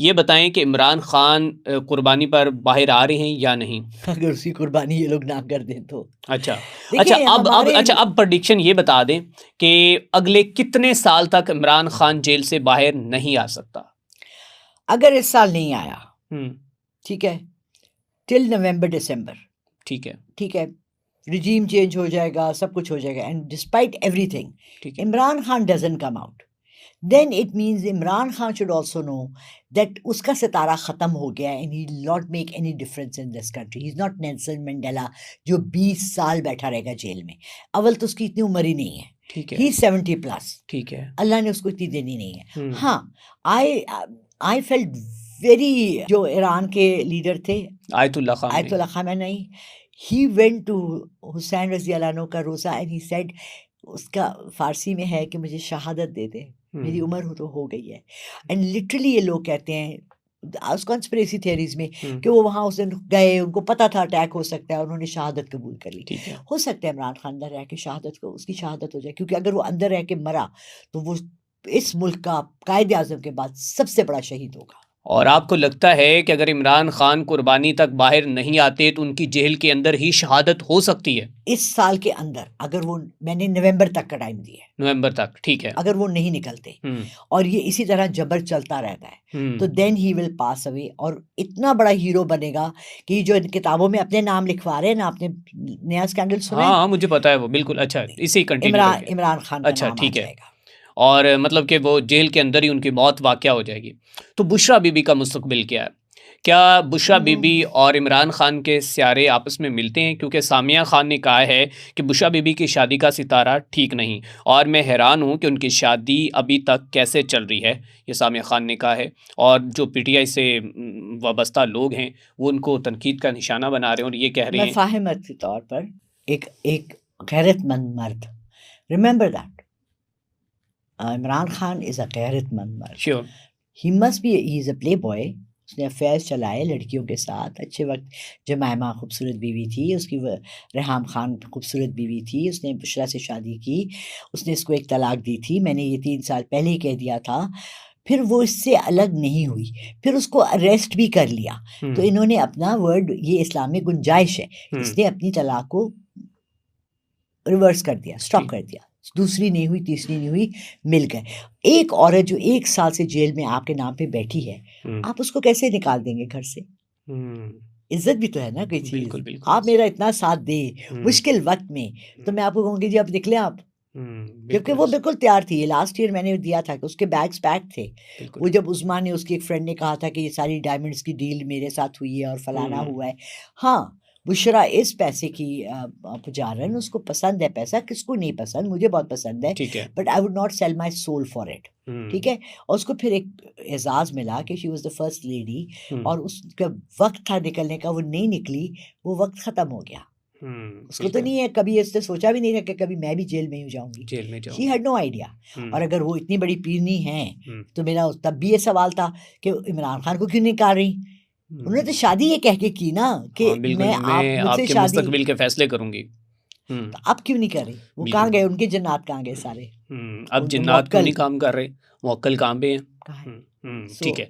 ये बताएं कि इमरान खान कुर्बानी पर बाहर आ रहे हैं या नहीं? अगर उसकी कुर्बानी ये लोग ना कर दें तो। अच्छा। अच्छा, देखिए अब हमारे अच्छा, अब प्रेडिक्शन ये बता दें कि अगले कितने साल तक इमरान खान जेल से बाहर नहीं आ सकता? अगर इस साल नहीं आया, हुँ, ठीक है, टिल नवंबर दिसंबर, ठीक है, ठीक है, रिजीम चेंज हो जाएगा, सब कुछ हो जाएगा, एंड डिस्पाइट एवरीथिंग ठीक है। Imran Khan doesn't come out, then it means Imran Khan should also know that उसका सितारा ख़त्म हो गया and he not make any difference in this country. He is not Nelson Mandela जो 20 साल बैठा रहेगा जेल में। अव्वल तो उसकी इतनी उम्र ही नहीं है, ठीक ही है, 70 प्लस, ठीक है। अल्लाह ने उसको इतनी देनी नहीं है। हुँ, हाँ, आई आई फेल्ट वेरी, जो ईरान के लीडर थे Ayatollah Khamenei. Ayatollah Khamenei, he went to Hussain रज़ी अल्लाह अन्हु का रोज़ा एंड ही सेड, उसका फ़ारसी में है कि मुझे शहादत दे दे, मेरी हुँ, उम्र हो तो हो गई है। एंड लिटरली ये लोग कहते हैं उस कॉन्स्पिरेसी थियरीज़ में हुँ, कि वो वहाँ उस दिन गए, उनको पता था अटैक हो सकता है, उन्होंने शहादत कबूल कर ली। ठीक है। हो सकता है इमरान खान अंदर रह के शहादत को उसकी शहादत हो जाए, क्योंकि अगर वो अंदर रह के मरा तो वो इस मुल्क का कायदे-आज़म के बाद सबसे बड़ा शहीद होगा। और आपको लगता है कि अगर इमरान खान कुर्बानी तक बाहर नहीं आते तो उनकी जेल के अंदर ही शहादत हो सकती है? इस साल के अंदर, अगर वो, मैंने नवंबर तक का टाइम दिया है, नवंबर तक, ठीक है। अगर वो नहीं निकलते हुँ, और ये इसी तरह जबर चलता रहता है, तो हुँ। Then he will pass away और इतना बड़ा हीरो बनेगा कि जो इन किताबों में अपने नाम लिखवा रहे हैं ना, आपने नया स्कैंडल सुना हाँ, है? हाँ, मुझे पता है वो बिल्कुल। अच्छा, इसी ही कंटिन्यू इमरान करके। इमरान खान का अच्छा, नाम आ ठीक है। जाएगा। और मतलब कि वो जेल के अंदर ही उनकी मौत वाक़या हो जाएगी। तो बुशरा बीबी का मुस्तकबिल क्या है? क्या बुशरा हम्म, बीबी और इमरान खान के सियारे आपस में मिलते हैं? क्योंकि सामिया खान ने कहा है कि बुशरा बीबी की शादी का सितारा ठीक नहीं, और मैं हैरान हूँ कि उनकी शादी अभी तक कैसे चल रही है, ये सामिया खान ने कहा है। और जो पीटीआई से वाबस्ता लोग हैं, वो उनको तनकीद का निशाना बना रहे हैं और ये कह रहे मैं हैं। फाहिमत के तौर पर एक एक गैरतमंद मर्द, remember that, Imran Khan is a गैरतमंद मर्द। Sure. He must be, he is a playboy. उसने अफेयर्स चलाए लड़कियों के साथ अच्छे वक़्त। जमायमा खूबसूरत बीवी थी, उसकी रेहाम खान खूबसूरत बीवी थी, उसने बुशरा से शादी की, उसने इसको एक तलाक दी थी, मैंने ये 3 साल पहले ही कह दिया था। फिर वो इससे अलग नहीं हुई, फिर उसको अरेस्ट भी कर लिया। तो हुँ, इन्होंने अपना वर्ड, ये इस्लाम में गुंजाइश है, हुँ, इसने अपनी तलाक को रिवर्स कर दिया, स्टॉप ठीक। कर दिया। दूसरी नहीं हुई, तीसरी नहीं हुई, मिल गए। एक औरत जो 1 साल से जेल में आपके नाम पे बैठी है, हुँ, आप उसको कैसे निकाल देंगे घर से? हुँ। इज़्ज़त भी तो है ना कोई चीज़। बिल्कुल, बिल्कुल। आप मेरा इतना साथ दें, हुँ, मुश्किल वक़्त में, तो मैं आपको कहूँगी जी अब निकलें आप। हुँ, क्योंकि बिल्कुल, वो बिल्कुल तैयार थी। ये लास्ट ईयर मैंने दिया था कि उसके बैग्स पैक थे। बिल्कुल। वो जब उस्मा ने, उसकी एक फ्रेंड ने कहा था कि ये सारी डायमंड्स की डील मेरे साथ हुई है और फलाना हुँ, हुआ है। हाँ, बुशरा इस पैसे की पुजारन, उसको पसंद है पैसा, किसको नहीं पसंद, मुझे बहुत पसंद है। ठीक है। But I would not sell my soul for it. ठीक हुँ, है? और उसको फिर एक एज़ाज़ मिला कि she was the first lady, हुँ, और उसका वक़्त था निकलने का, वो नहीं निकली, वो वक़्त ख़त्म हो गया। उसको तो बिल्कुल, नहीं है, कभी इसने सोचा भी नहीं था कि कभी मैं भी जेल में ही जाऊँगी। जेल में शी जाऊँगी। Had no idea. हुँ, और अगर वो इतनी बड़ी पीरनी हैं, हुँ, तो मेरा तब भी ये सवाल था कि इमरान खान को क्यों नहीं निकाल रही? उन्होंने तो हुँ। शादी ये कह के की ना कि हाँ, बिल्कुल, मैं, आप मैं मुझसे आपके शादी, मुस्तकबिल के फ़ैसले करूँगी। हुँ, तो अब क्यों नहीं कर रही? वो कहाँ बिल्कुल। गए? उनके जन्नत कहाँ गए सारे? अब उनके जिन्नात क्यों मुवक्किल नहीं काम कर रहे? मुवक्किल काम पे हैं। कहाँ है? ठीक सो है।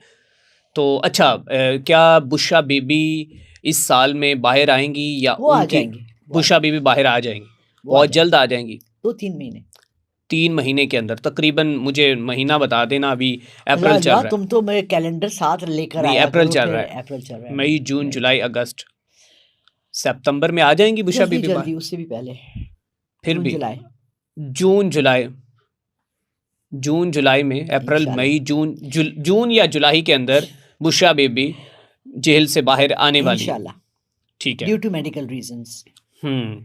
तो अच्छा, क्या बुशरा बीबी इस साल में बाहर आएँगी या वो आ उनकी जाएँगी, वो आ बुशरा जाएँगी, बीबी बाहर आ जाएँगी? वो आ बहुत जल्द जाएँगी। आ जाएँगी? 2-3 महीने। 3 महीने के अंदर तकरीबन मुझे महीना बता देना। अभी अल्लाह अप्रैल चल अल्लाह! रहा है। तुम तो मेरे कैलेंडर साथ लेकर नहीं, आया अप्रैल करो, चल रहा फिर है। अप्रैल चल रहा है मई, अभी, जून, राइट। जुलाई, अगस्त, सितंबर में आ जाएँगी बुशरा बीबी जल्दी-जल्दी, बाहर? उससे भी पहले, फिर भी जून-जुलाई, जून, जुलाई, जून, जुलाई में, अप्रैल, इंशाल्लाह, मई, जून या जुलाई के अंदर बुशरा बेबी जेल से बाहर आने वाली है। इंशाल्लाह, ठीक है। ड्यू टू मेडिकल रीज़न्स,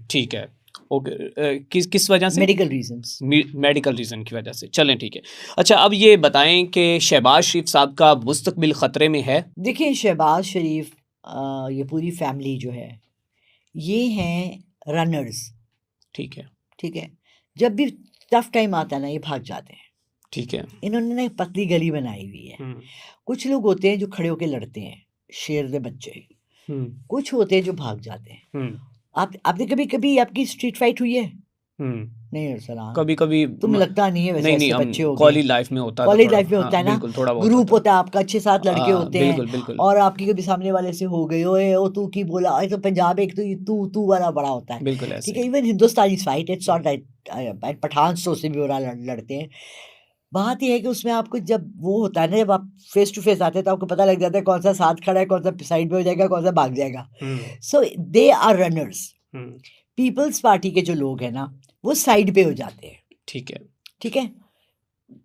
ठीक है। ओके। किस किस वजह से? Medical reasons. मेडिकल रीज़न की वजह से। चलें, ठीक है। अच्छा, अब ये बताएँ कि शहबाज शरीफ साहब का मुस्तकबिल ख़तरे में है? देखिए शहबाज शरीफ, ये पूरी फैमिली जो है, ये हैं रनर्स, ठीक है, ठीक है? जब भी टफ टाइम आता है ना, ये भाग जाते हैं। ठीक है। इन्होंने ना एक पतली गली बनाई हुई है। हुँ, कुछ लोग होते हैं जो खड़े होके लड़ते हैं, शेर दे बच्चे। हुँ, कुछ होते हैं जो भाग जाते हैं। हुँ। आपने कभी-कभी आपकी स्ट्रीट फाइट हुई है? नहीं अरसलान, कभी-कभी तुम लगता नहीं है वैसे नहीं, ऐसे हम बच्चे हो गए। कॉलेज लाइफ में होता था कॉलेज थोड़ा। लाइफ में हाँ, होता है ना, बिल्कुल थोड़ा बहुत ग्रुप होता होता है आपका, 6-7 लड़के होते हैं बिल्कुल, बिल्कुल। और आपकी कभी सामने वाले से हो गई, ओए ओ तू की बोला, तो पंजाब एक तो ये तू वाला बड़ा होता है, बिल्कुल ठीक ऐसे है। ही। Even Hindustani fight it's not like Pathan तो उससे भी बुरा लड़ते हैं। बात ये है कि उसमें आपको जब वो होता है ना, जब आप फेस टू फेस आते हैं तो आपको पता लग जाता है कौन सा साथ खड़ा है, कौन सा साइड में हो जाएगा, कौन सा भाग जाएगा। हुँ, सो दे आर रनर्स। हुँ, पीपल्स पार्टी के जो लोग हैं ना, वो साइड पे हो जाते हैं, ठीक है, ठीक है,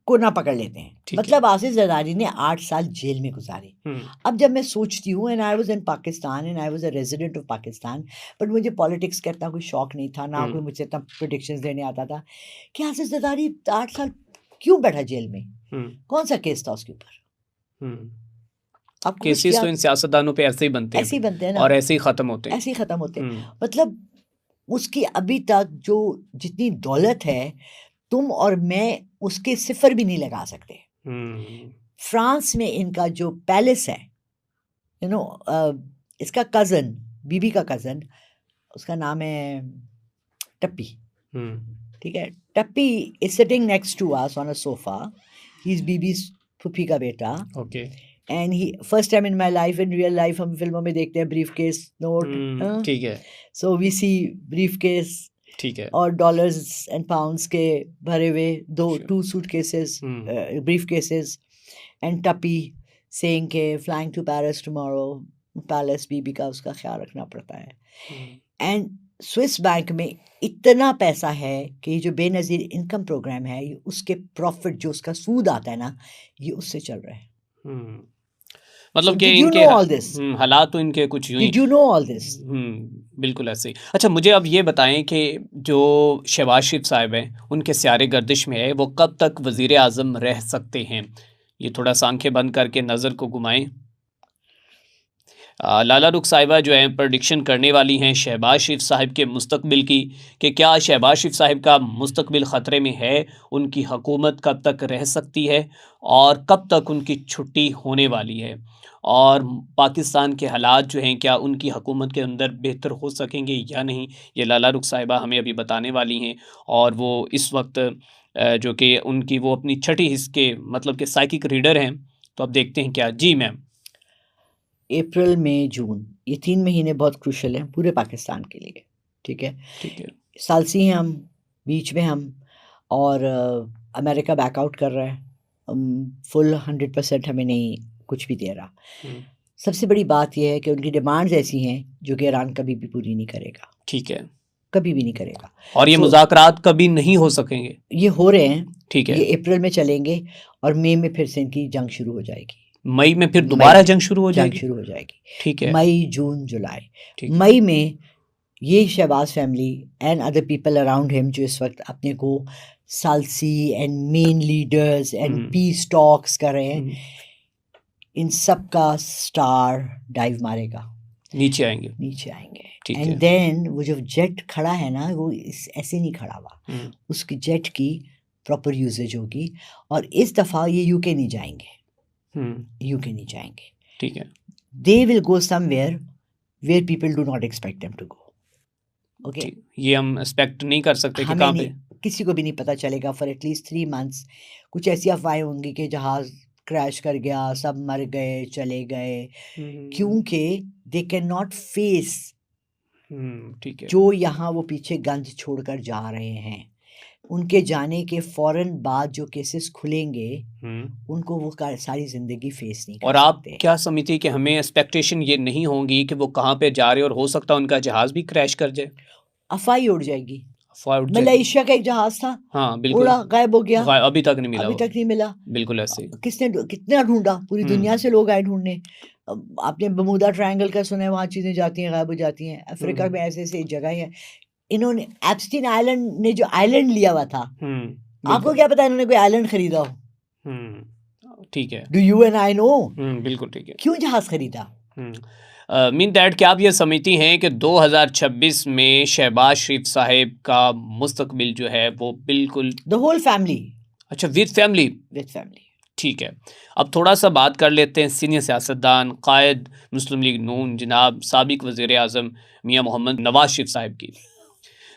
कोना पकड़ लेते हैं। ठीक है। मतलब आसिफ जरदारी ने 8 साल जेल में गुजारे। हुँ, अब जब मैं सोचती हूँ, and I was in Pakistan and I was a resident of Pakistan, but मुझे पॉलिटिक्स का इतना कोई शौक नहीं था, ना कोई हुँ, मुझे इतना प्रेडिक्शंस देने आता था कि आसिफ जरदारी 8 साल क्यों बैठा जेल में, हुँ, कौन सा केस था उसके ऊपर, हुँ। आपको कुछ केसेस तो याद? इन सियासतदानों पे ऐसे ही बनते ऐसे ही हैं बनते हैं ना, और ऐसे ही ख़त्म होते हैं। ऐसे ही खत्म होते हैं। हुँ, मतलब उसकी अभी तक जो जितनी दौलत है, तुम और मैं उसके सिफर भी नहीं लगा सकते। हुँ, फ्रांस में इनका जो पैलेस है, यू नो, इसका कज़न, बीबी का कज़न, उसका नाम है टप्पी, हुँ, ठीक है? Tappi is sitting next to us on a sofa, he is Bibi's फूफी का बेटा, okay. And he first time in my life, in real life हम फ़िल्मों में देखते हैं ब्रीफ़केस, नोट, ठीक है, सो वी सी ब्रीफ़केस ठीक है। और डॉलर्स एंड पाउंड्स के भरे हुए 2 श्योर। 2 सूटकेसेस, हुँ, ब्रीफ़केसेस, एंड टप्पी सेइंग के flying to Paris tomorrow, palace Bibi का उसका ख़्याल रखना पड़ता है। हुँ, एंड स्विस बैंक में इतना पैसा है कि ये जो बेनज़ीर इनकम प्रोग्राम है, ये उसके प्रॉफ़िट जो उसका सूद आता है ना, ये उससे चल रहा है। हुँ। सो मतलब कि डिड यू इनके नो ऑल दिस? हालात तो इनके कुछ यूँ he did you know all this? बिल्कुल ऐसे ही। अच्छा मुझे अब ये बताएँ कि जो शहबाज़ शरीफ़ साहब हैं, उनके स्यारे गर्दिश में है, वो कब तक वज़ीर-ए-आज़म रह सकते हैं? ये थोड़ा-सा आँखें बंद करके नज़र को घुमाएँ। लाला रुख साहिबा जो हैं प्रेडिक्शन करने वाली हैं शहबाज शरीफ साहब के मुस्तकबिल की कि क्या शहबाज शरीफ साहब का मुस्तकबिल ख़तरे में है, उनकी हुकूमत कब तक रह सकती है और कब तक उनकी छुट्टी होने वाली है और पाकिस्तान के हालात जो हैं क्या उनकी हुकूमत के अंदर बेहतर हो सकेंगे या नहीं, ये लाला रुख साहिबा हमें अभी बताने वाली हैं और वो इस वक्त जो कि उनकी वो अपनी छठी हिस्स के मतलब कि साइकिक रीडर हैं, तो अब देखते हैं क्या। जी मैम। अप्रैल, मई, जून, ये 3 महीने बहुत क्रूशियल हैं पूरे पाकिस्तान के लिए, ठीक है? ठीक है। सालसी हैं हम, बीच में हम, और अमेरिका बैकआउट कर रहा है। फुल 100% हमें नहीं कुछ भी दे रहा। हुँ, सबसे बड़ी बात ये है कि उनकी डिमांड्स ऐसी हैं जो कि ईरान कभी भी पूरी नहीं करेगा, ठीक है। कभी भी नहीं करेगा। और ये सो मुज़ाकरात कभी नहीं हो सकेंगे। ये हो रहे हैं, ठीक है। ये अप्रैल में चलेंगे और मई में फिर से इनकी जंग शुरू हो जाएगी। मई में फिर मई दोबारा में जंग शुरू हो जंग जाएगी? शुरू हो जाएगी। ठीक है, मई, जून, जुलाई। ठीक है। मई में ये Shahbaz family and other people around him जो इस वक्त अपने को सालसी एंड मेन लीडर्स एंड हुँ, पीस टॉक्स कर रहे हैं, हुँ, इन सब का स्टार डाइव मारेगा, नीचे आएँगे। नीचे आएंगे। ठीक एंड है। देन वो जो जेट खड़ा है ना, वो ऐसे नहीं खड़ा हुआ, हुँ, उसकी जेट की प्रॉपर यूजेज होगी और इस दफ़ा ये यूके नहीं जाएंगे, हुँ, यूके नहीं जाएंगे। ठीक है। They will go somewhere where people do not expect them to go. Okay, ठीक, ये हम एक्सपेक्ट नहीं कर सकते कि हमें कहाँ नहीं, पे? किसी को भी नहीं पता चलेगा फॉर एटलीस्ट 3 मंथ्स। कुछ ऐसी अफवाहें होंगी कि जहाज़ क्रैश कर गया, सब मर गए, चले गए, हुँ, क्योंकि दे कैन नॉट फेस ठीक है। जो यहाँ वो पीछे गंज छोड़कर जा रहे हैं। उनके जाने के फ़ौरन बाद जो केसेस खुलेंगे, हुँ, उनको वो सारी ज़िंदगी फेस नहीं कर और आप सकते। क्या समझती हैं कि हमें एक्सपेक्टेशन ये नहीं होंगी कि वो कहाँ पे जा रहे हैं और हो सकता है उनका जहाज़ भी क्रैश कर जाए? अफ़वाह ही उड़ जाएगी। अफ़वाह उड़ जाएगी। मलेशिया का एक जहाज़ था, हाँ, बिल्कुल। उड़ा, गायब हो गया, अभी तक नहीं मिला अभी वो। तक नहीं मिला। बिल्कुल ऐसे ही। किसने कितना ढूँढा, पूरी दुनिया हुँ, से लोग आए ढूँढने। आपने बर्मुदा ट्रायंगल का सुना है, वहाँ चीज़ें जाती हैं, गायब हो जाती हैं। अफ्रीका हुँ, में ऐसे-ऐसे जगह हैं। इन्होंने एप्स्टीन आइलैंड ने जो आइलैंड लिया हुआ था, हुँ, आपको बिल्कुल। क्या पता इन्होंने कोई आइलैंड खरीदा हो? ठीक है। Do you and I know? बिल्कुल ठीक है। क्यों जहाज़ खरीदा? हुँ। मीन दैट क्या आप ये समझती हैं कि 2026 में शहबाज शरीफ साहब का मुस्तकबिल जो है वो बिल्कुल द होल फैमिली अच्छा विद फैमिली? With family. ठीक है। अब थोड़ा-सा बात कर लेते हैं सीनियर सियासतदान, कायद मुस्लिम लीग नून जनाब साबिक वज़ीर-ए-आज़म मियाँ मोहम्मद नवाज़ शरीफ साहब की।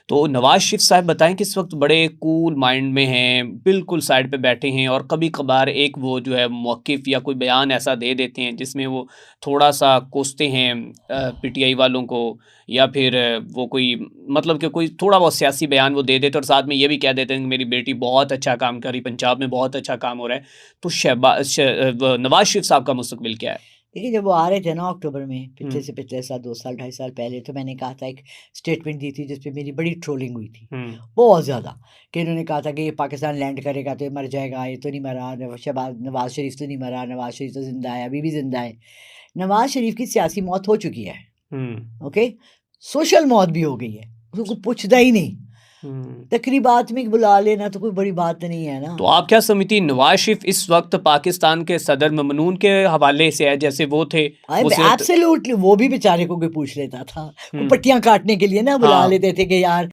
तो नवाज़ शरीफ साहब बताएँ कि इस वक़्त बड़े कूल माइंड में हैं, बिल्कुल साइड पे बैठे हैं और कभी-कभार एक वो जो है मौक़िफ़ या कोई बयान ऐसा दे देते हैं जिसमें वो थोड़ा-सा कोसते हैं पीटीआई वालों को या फिर वो कोई मतलब कि कोई थोड़ा बहुत सियासी बयान वो दे देते और साथ में ये भी कह देते हैं कि मेरी बेटी बहुत अच्छा काम कर रही, पंजाब में बहुत अच्छा काम हो रहा है। तो नवाज़ शरीफ साहब का मुस्तकबिल क्या है? देखिए, जब वो आ रहे थे ना अक्टूबर में, हुँ, पिछले साल 2 साल, ढाई साल पहले, तो मैंने कहा था, एक स्टेटमेंट दी थी जिस पे मेरी बड़ी ट्रोलिंग हुई थी, हुँ, बहुत ज़्यादा, कि इन्होंने कहा था कि ये पाकिस्तान लैंड करेगा तो ये मर जाएगा, ये तो नहीं मरा, नवाज़ शरीफ तो नहीं मरा, नवाज़ शरीफ तो ज़िंदा है, अभी भी ज़िंदा है। नवाज़ शरीफ की सियासी मौत हो चुकी है, हुँ, ओके? सोशल मौत भी हो गई है, उसको कोई पूछता ही नहीं। हुँ। तकरीबात में बुला लेना तो कोई बड़ी बात नहीं है ना। तो आप क्या समझती हैं नवाज़ शरीफ इस वक़्त पाकिस्तान के सदर ममनून के हवाले से है जैसे वो थे, अरे वो सिर्फ़ एब्सोल्युटली, वो भी बेचारे को कोई पूछ लेता था। कोई हुँ, पट्टियाँ काटने के लिए ना बुला हाँ। लेते थे कि यार